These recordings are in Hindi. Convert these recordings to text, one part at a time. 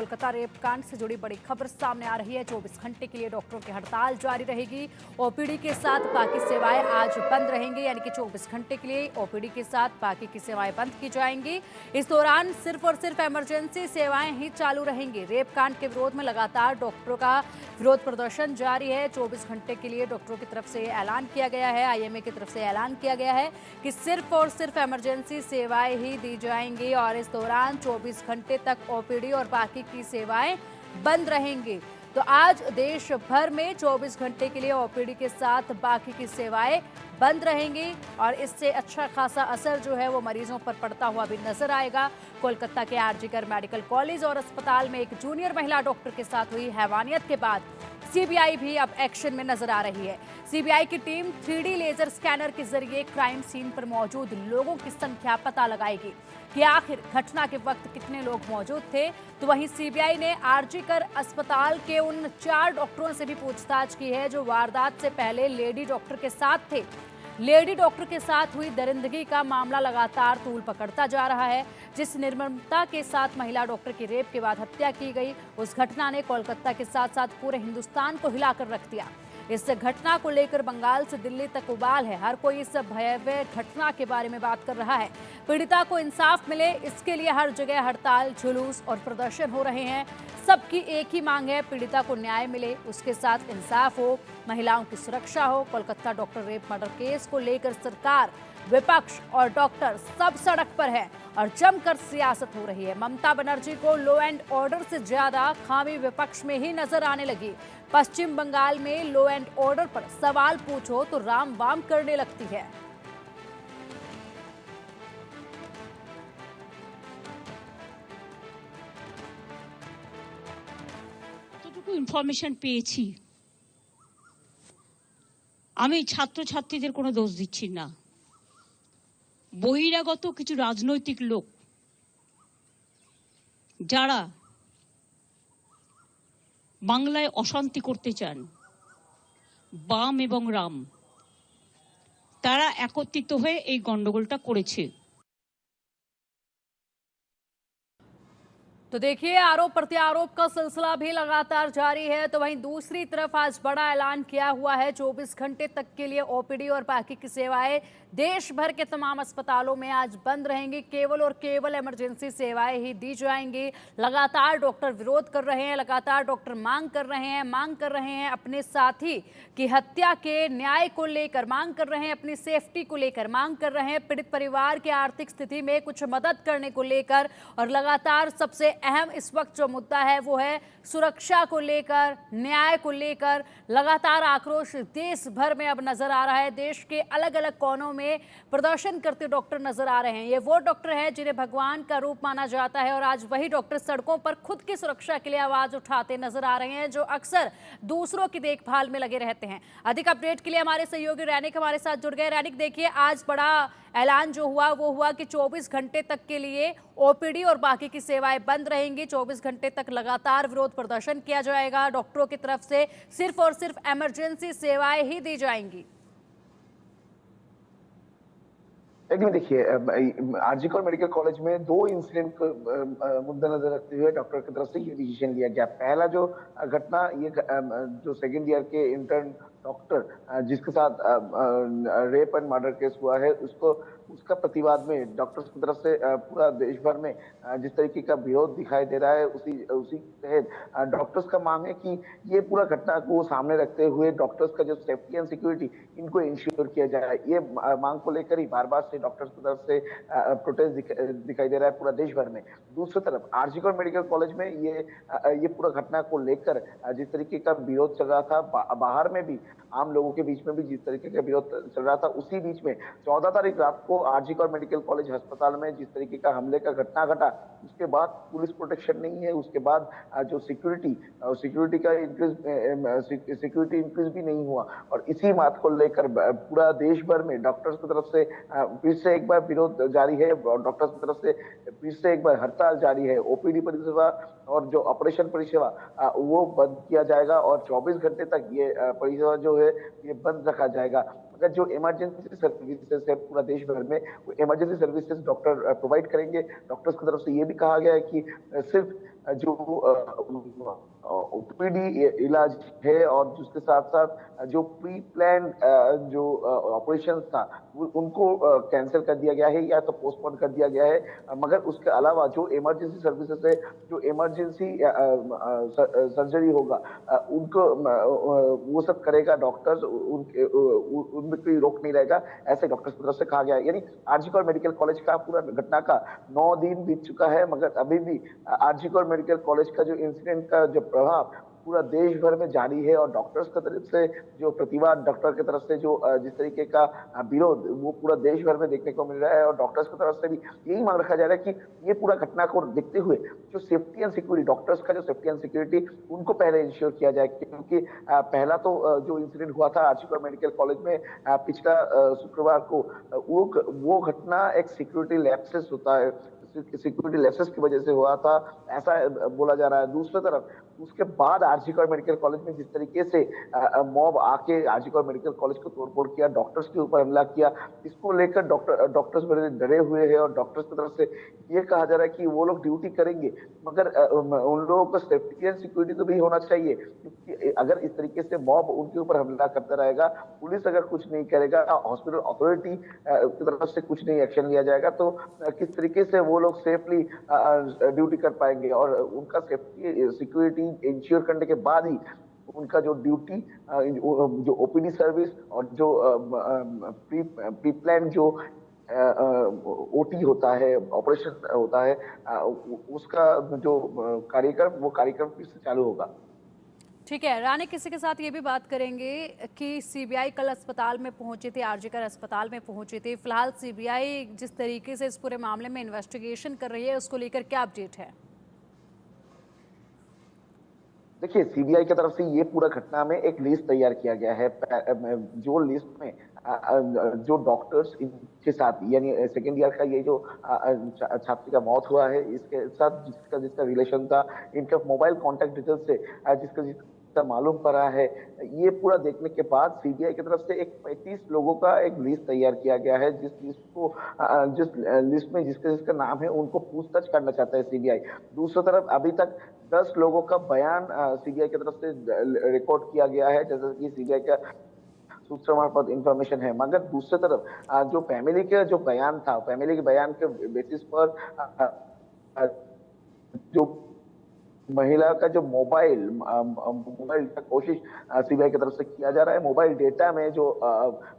कोलकाता रेप कांड से जुड़ी बड़ी खबर सामने आ रही है। 24 घंटे के लिए डॉक्टरों की हड़ताल जारी रहेगी। ओपीडी के साथ बाकी सेवाएं आज बंद रहेंगी, यानी कि 24 घंटे के लिए ओपीडी के साथ बाकी की सेवाएं बंद की जाएंगी। इस दौरान सिर्फ और सिर्फ इमरजेंसी सेवाएं ही चालू रहेंगी। रेप कांड के विरोध में लगातार डॉक्टरों का विरोध प्रदर्शन जारी है। 24 घंटे के लिए डॉक्टरों की तरफ से ऐलान किया गया है, आईएमए की तरफ से ऐलान किया गया है कि सिर्फ और सिर्फ इमरजेंसी सेवाएं ही दी जाएंगी और इस दौरान 24 घंटे तक ओपीडी और बाकी की सेवाएं बंद रहेंगी। तो आज देश भर में 24 घंटे के लिए ओपीडी के साथ बाकी की सेवाएं बंद रहेंगी और इससे अच्छा खासा असर जो है वो मरीजों पर पड़ता हुआ भी नजर आएगा। कोलकाता के आरजीकर मेडिकल कॉलेज और अस्पताल में एक जूनियर महिला डॉक्टर के साथ हुई हैवानियत के बाद सीबीआई भी अब एक्शन में नजर आ रही है। सीबीआई की टीम 3D लेजर स्कैनर के जरिए क्राइम सीन पर मौजूद लोगों की संख्या पता लगाएगी कि आखिर घटना के वक्त कितने लोग मौजूद थे। तो वहीं सीबीआई ने आरजीकर अस्पताल के उन 4 डॉक्टरों से भी पूछताछ की है जो वारदात से पहले लेडी डॉक्टर के साथ थे। लेडी डॉक्टर के साथ हुई दरिंदगी का मामला लगातार तूल पकड़ता जा रहा है। जिस निर्ममता के साथ महिला डॉक्टर की रेप के बाद हत्या की गई, उस घटना ने कोलकाता के साथ साथ पूरे हिंदुस्तान को हिलाकर रख दिया। इस घटना को लेकर बंगाल से दिल्ली तक उबाल है। हर कोई इस भयावह घटना के बारे में बात कर रहा है। पीड़िता को इंसाफ मिले, इसके लिए हर जगह हड़ताल, जुलूस और प्रदर्शन हो रहे हैं। सबकी एक ही मांग है, पीड़िता को न्याय मिले, उसके साथ इंसाफ हो, महिलाओं की सुरक्षा हो। Kolkata doctor rape murder case को लेकर सरकार, विपक्ष और डॉक्टर सब सड़क पर है और जमकर सियासत हो रही है। ममता बनर्जी को लॉ एंड ऑर्डर से ज्यादा खामी विपक्ष में ही नजर आने लगी। पश्चिम बंगाल में लॉ एंड ऑर्डर पर सवाल पूछो तो राम वाम करने लगती है। যতটুকু ইনফরমেশন পেয়েছি, আমি ছাত্রছাত্রীদের কোনো দোষ দিচ্ছি না। বহিরাগত কিছু রাজনৈতিক লোক যারা বাংলায় অশান্তি করতে চান, বাম এবং রাম, তারা একত্রিত হয়ে এই গন্ডগোলটা করেছে। तो देखिए, आरोप प्रत्यारोप का सिलसिला भी लगातार जारी है। तो वहीं दूसरी तरफ आज बड़ा ऐलान किया हुआ है, 24 घंटे तक के लिए ओपीडी और बाकी की सेवाएं देश भर के तमाम अस्पतालों में आज बंद रहेंगी। केवल और केवल इमरजेंसी सेवाएं ही दी जाएंगी। लगातार डॉक्टर विरोध कर रहे हैं, लगातार डॉक्टर मांग कर रहे हैं अपने साथी की हत्या के न्याय को लेकर, मांग कर रहे हैं अपनी सेफ्टी को लेकर, मांग कर रहे हैं पीड़ित परिवार की आर्थिक स्थिति में कुछ मदद करने को लेकर। और लगातार सबसे अहम इस वक्त जो मुद्दा है वो है सुरक्षा को लेकर, न्याय को लेकर। लगातार आक्रोश देश भर में अब नजर आ रहा है। देश के अलग अलग कोनों में प्रदर्शन करते डॉक्टर नजर आ रहे हैं। ये वो डॉक्टर हैं जिन्हें भगवान का रूप माना जाता है और आज वही डॉक्टर सड़कों पर खुद की सुरक्षा के लिए आवाज उठाते नजर आ रहे हैं, जो अक्सर दूसरों की देखभाल में लगे रहते हैं। अधिक अपडेट के लिए हमारे सहयोगी रैनिक हमारे साथ जुड़ गए। रैनिक, देखिए, आज बड़ा ऐलान जो हुआ वो हुआ कि 24 घंटे तक के लिए ओपीडी और बाकी की सेवाएं बंद रहेंगी। 24 घंटे तक लगातार विरोध प्रदर्शन किया जाएगा। डॉक्टरों की तरफ से सिर्फ और सिर्फ इमरजेंसी सेवाएं ही दी जाएंगी। लेकिन देखिए, आरजीकर मेडिकल कॉलेज में 2 इंसिडेंट को मुद्देनजर रखते हुए डॉक्टर की तरफ से ये डिसीजन लिया गया। पहला जो घटना, ये जो सेकेंड ईयर के इंटर्न डॉक्टर जिसके साथ रेप एंड मर्डर केस हुआ है, उसका प्रतिवाद में डॉक्टर्स की तरफ से पूरा देश भर में जिस तरीके का विरोध दिखाई दे रहा है, उसी तहत डॉक्टर्स का मांग है कि ये पूरा घटना को सामने रखते हुए डॉक्टर्स का जो सेफ्टी एंड सिक्योरिटी, इनको इंश्योर किया जाए। ये मांग को लेकर ही बार बार से डॉक्टर्स की तरफ से प्रोटेस्ट दिखाई दे रहा है पूरा देश भर में। दूसरी तरफ आरजीकर मेडिकल कॉलेज में ये पूरा घटना को लेकर जिस तरीके का विरोध चल रहा था, बाहर में भी आम लोगों के बीच में भी जिस तरीके का विरोध चल रहा था, उसी बीच में 14 तारीख रात को आरजीकर मेडिकल कॉलेज अस्पताल में जिस तरीके का हमले का घटना घटा, उसके बाद पुलिस प्रोटेक्शन नहीं है, उसके बाद जो सिक्योरिटी का सिक्योरिटी इंक्रीज भी नहीं हुआ। और इसी बात को लेकर पूरा देश भर में डॉक्टर्स की तरफ से फिर से एक बार विरोध जारी है। डॉक्टर्स की तरफ से फिर से एक बार हड़ताल जारी है। ओपीडी परिसेवा और जो ऑपरेशन परिसेवा वो बंद किया जाएगा और 24 घंटे तक ये परिसेवा जो है ये बंद रखा जाएगा। अगर जो इमरजेंसी सर्विसेज है पूरा देश भर में, वो इमरजेंसी सर्विसेज डॉक्टर प्रोवाइड करेंगे। डॉक्टर्स की तरफ से ये भी कहा गया है कि सिर्फ जो ओपीडी इलाज है और उसके साथ साथ जो प्री प्लान जो ऑपरेशन था उनको कैंसिल कर दिया गया है या तो पोस्टपोन कर दिया गया है। मगर उसके अलावा जो इमरजेंसी सर्विसेज है, जो इमरजेंसी सर्जरी होगा, उनको वो सब करेगा डॉक्टर्स, उनके उनमें कोई रोक नहीं रहेगा, ऐसे डॉक्टर्स की तरफ से कहा गया है। यानी आरजी कौर मेडिकल कॉलेज का पूरा घटना का 9 दिन बीत चुका है, मगर अभी भी आरजी कौर मेडिकल कॉलेज का जो इंसिडेंट का जो प्रभाव पूरा देश भर में जारी है, और डॉक्टर्स की तरफ से जो प्रतिवाद, डॉक्टर की तरफ से जो जिस तरीके का विरोध वो पूरा देश भर में देखने को मिल रहा है। और डॉक्टर्स की तरफ से भी यही मांग रखा जा रहा है कि ये पूरा घटना को देखते हुए जो सेफ्टी एंड सिक्योरिटी, डॉक्टर्स का जो सेफ्टी एंड सिक्योरिटी, उनको पहले इंश्योर किया जाए। क्योंकि पहला तो जो इंसिडेंट हुआ था आरजी कौर मेडिकल कॉलेज में पिछला शुक्रवार को, वो घटना एक सिक्योरिटी लैप्सेस होता है, सिक्योरिटी लैप्सेस की वजह से हुआ था, ऐसा बोला जा रहा है। दूसरी तरफ उसके बाद आरजी कौर मेडिकल कॉलेज में जिस तरीके से मॉब आके आरजी कौर मेडिकल कॉलेज को तोड़फोड़ किया, डॉक्टर्स के ऊपर हमला किया, इसको लेकर डॉक्टर्स बड़े डरे हुए हैं। और डॉक्टर्स की तरफ से ये कहा जा रहा है कि वो लोग ड्यूटी करेंगे, मगर उन लोगों को सेफ्टी एंड सिक्योरिटी तो भी होना चाहिए। क्योंकि अगर इस तरीके से मॉब उनके ऊपर हमला करता रहेगा, पुलिस अगर कुछ नहीं करेगा, हॉस्पिटल अथॉरिटी की तरफ से कुछ नहीं एक्शन लिया जाएगा, तो किस तरीके से वो लोग सेफली ड्यूटी कर पाएंगे। और उनका सेफ्टी सिक्योरिटी इंश्योर करने के बाद ही उनका जो ड्यूटी, जो ओपीडी सर्विस और जो प्री प्लान जो ओटी होता है, ऑपरेशन होता है, उसका जो कार्यक्रम, वो कार्यक्रम फिर से चालू होगा। ठीक है रानी, किसी के साथ ये भी बात करेंगे कि सीबीआई कल अस्पताल में पहुंचे थे, आरजीकर अस्पताल में पहुंचे थे। फिलहाल सीबीआई जिस तरीके से इस पूरे मामले में इन्वेस्टिगेशन कर रही है, उसको लेकर क्या अपडेट है? देखिए, सीबीआई की तरफ से ये पूरा घटना में एक लिस्ट तैयार किया गया है, जो लिस्ट में जो डॉक्टर्स इनके साथ, यानी सेकेंड ईयर का ये जो छात्र का मौत हुआ है, इसके साथ जिसका जिसका रिलेशन था, इनका मोबाइल कॉन्टेक्ट डिटेल्स से जिसका जिसका मालूम पड़ा है, ये पूरा देखने के बाद सीबीआई की तरफ से एक 35 लोगों का एक लिस्ट तैयार किया गया है, जिस लिस्ट को जिस लिस्ट में जिसका जिसका नाम है उनको पूछताछ करना चाहता है सीबीआई। दूसरी तरफ अभी तक 10 लोगों का बयान सीबीआई की तरफ से रिकॉर्ड किया गया है, जैसे कि सीबीआई का सूत्र मार्फत इंफॉर्मेशन है। मगर दूसरी तरफ जो फैमिली के जो बयान था, फैमिली के बयान के बेसिस पर जो महिला का जो मोबाइल का कोशिश सीबीआई की तरफ से किया जा रहा है, मोबाइल डेटा में जो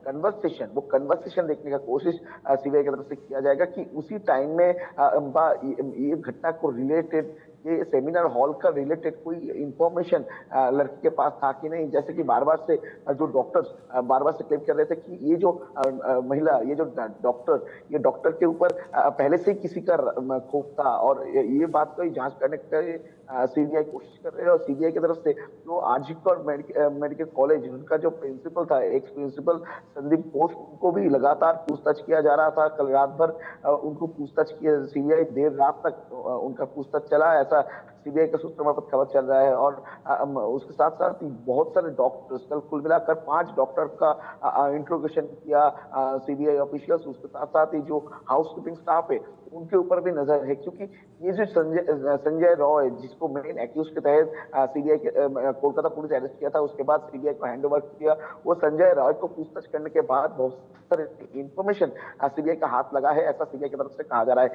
कन्वर्सेशन देखने का कोशिश सीबीआई की तरफ से किया जाएगा कि उसी टाइम में ये घटना को रिलेटेड, ये सेमिनार हॉल का रिलेटेड कोई इंफॉर्मेशन लड़की के पास था कि नहीं। जैसे कि बार बार से जो डॉक्टर्स बार बार से क्लेम कर रहे थे कि ये जो महिला, ये जो डॉक्टर के ऊपर पहले से ही किसी का खौफ था, और ये बात को जांच करने का सीबीआई कोशिश कर रहे हैं। और सीबीआई की तरफ से जो आरजी कौर मेडिकल कॉलेज, उनका जो प्रिंसिपल था, एक्स प्रिंसिपल संदीप घोष, उनको भी लगातार पूछताछ किया जा रहा था। कल रात भर उनको पूछताछ किया, सीबीआई देर रात तक उनका पूछताछ चला, ऐसा सीबीआई का सूत्र मार्फत खबर चल रहा है। और उसके साथ साथ बहुत सारे डॉक्टर्स, कल कुल मिलाकर 5 डॉक्टर का इंट्रोगेशन किया सीबीआई ऑफिशियल्स। उसके साथ साथ ही जो हाउस कीपिंग स्टाफ है उनके ऊपर भी नजर है, क्योंकि ये जो संजय रॉय, जिसको मेन एक्यूज के तहत सीबीआई कोलकाता पुलिस अरेस्ट किया था, उसके बाद सीबीआई को हैंडओवर किया, वो संजय रॉय को पूछताछ करने के बाद बहुत सारे इंफॉर्मेशन सीबीआई का हाथ लगा है, ऐसा सीबीआई की तरफ से कहा जा रहा है,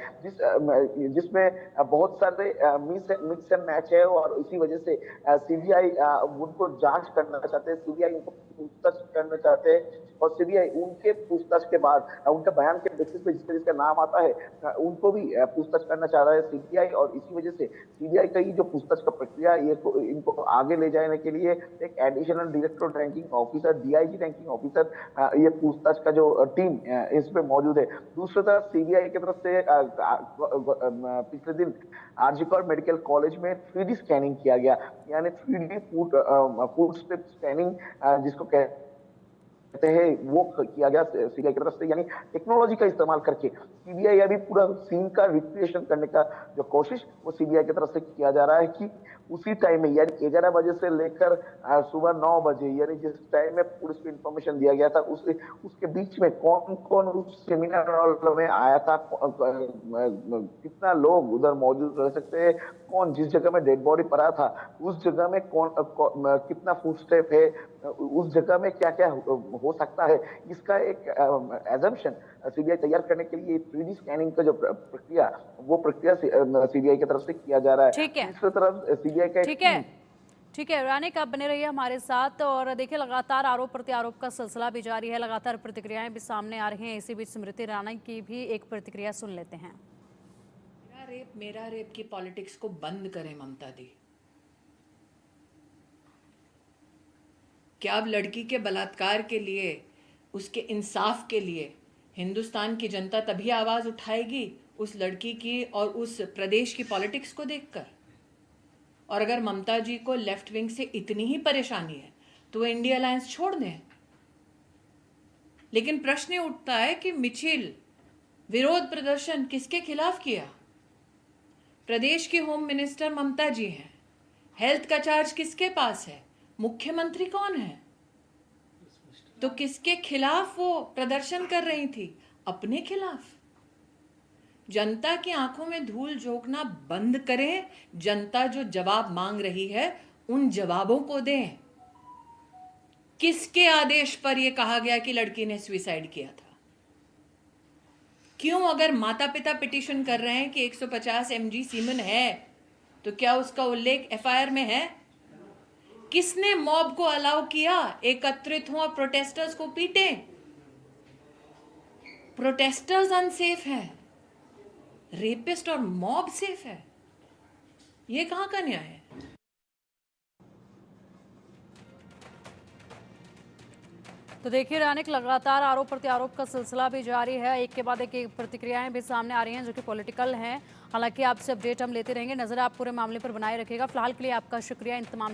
जिसमें बहुत सारे मिक्स एंड मैच है। और इसी वजह से सीबीआई उनको जांच करना चाहते हैं, सीबीआई उनको पूछताछ करना चाहते हैं, और सीबीआई उनके पूछताछ के बाद उनके बयान के बेसिस पे जिसका नाम आता है उनको भी पूछताछ करना चाह रहा है सीबीआई। और इसी वजह से सीबीआई का ये जो पूछताछ का प्रक्रिया, ये इनको आगे ले जाने के लिए एक additional director ranking officer, DIG ranking officer, ये पूछताछ का जो टीम इसमें मौजूद है। दूसरी तरफ सीबीआई की तरफ से पिछले दिन आरजी कौर मेडिकल कॉलेज में 3D स्कैनिंग किया गया, यानी 3D फूड स्ट्रिप स्कैनिंग जिसको कहते हैं, वो किया गया सीबीआई की तरफ से। यानी टेक्नोलॉजी का इस्तेमाल करके सीबीआई अभी पूरा सीन का रिक्रिएशन करने का जो कोशिश वो सीबीआई की तरफ से किया जा रहा है कि उसी टाइम में, यानी 11 बजे से लेकर सुबह 9 बजे, यानी जिस टाइम में पुलिस को इंफॉर्मेशन दिया गया था, उसके बीच में कौन कौन उस सेमिनार हॉल में आया था, कितना लोग उधर मौजूद रह सकते हैं, कौन, जिस जगह में डेड बॉडी पड़ा था उस जगह में कितना फुटस्टेप है, उस जगह में क्या क्या हो सकता है, इसका एक एजम्पशन सीबीआई तैयार करने के लिए 3D स्कैनिंग का जो प्रक्रिया, वो प्रक्रिया सीबीआई की तरफ से किया जा रहा है। ठीक है। दूसरी तरफ सीबीआई का ठीक है, ठीक है रानिक, आप बने रहिए हमारे साथ। और देखिए, लगातार आरोप प्रत्यारोप का सिलसिला भी जारी है, लगातार प्रतिक्रियाएं भी सामने आ रही हैं। इसी बीच स्मृति ईरानी की भी एक प्रतिक्रिया सुन लेते हैं। मेरा रेप की पॉलिटिक्स को बंद करें ममता दी। क्या अब लड़की के बलात्कार के लिए, उसके इंसाफ के लिए हिंदुस्तान की जनता तभी आवाज उठाएगी उस लड़की की और उस प्रदेश की पॉलिटिक्स को देखकर? और अगर ममता जी को लेफ्ट विंग से इतनी ही परेशानी है तो वो इंडिया अलायंस छोड़ दें। लेकिन प्रश्न उठता है कि मिचिल विरोध प्रदर्शन किसके खिलाफ किया? प्रदेश की होम मिनिस्टर ममता जी हैं। हेल्थ का चार्ज किसके पास है? मुख्यमंत्री कौन है? तो किसके खिलाफ वो प्रदर्शन कर रही थी? अपने खिलाफ। जनता की आंखों में धूल झोंकना बंद करें। जनता जो जवाब मांग रही है उन जवाबों को दें। किसके आदेश पर यह कहा गया कि लड़की ने सुसाइड किया था? क्यों, अगर माता पिता पिटीशन कर रहे हैं कि 150 mg सीमेन है तो क्या उसका उल्लेख एफआईआर में है? किसने मॉब को अलाउ किया एकत्रित हो और प्रोटेस्टर्स को पीटें? प्रोटेस्टर्स अनसेफ हैं, रेपिस्ट और मॉब सेफ है। ये कहां का न्याय है? तो देखिए रानिक, लगातार आरोप प्रत्यारोप का सिलसिला भी जारी है। एक के बाद एक प्रतिक्रियाएं भी सामने आ रही हैं जो कि पॉलिटिकल हैं। हालांकि आपसे अपडेट हम लेते रहेंगे। नजर आप पूरे मामले पर बनाए रखिएगा। फिलहाल के लिए आपका शुक्रिया इन तमाम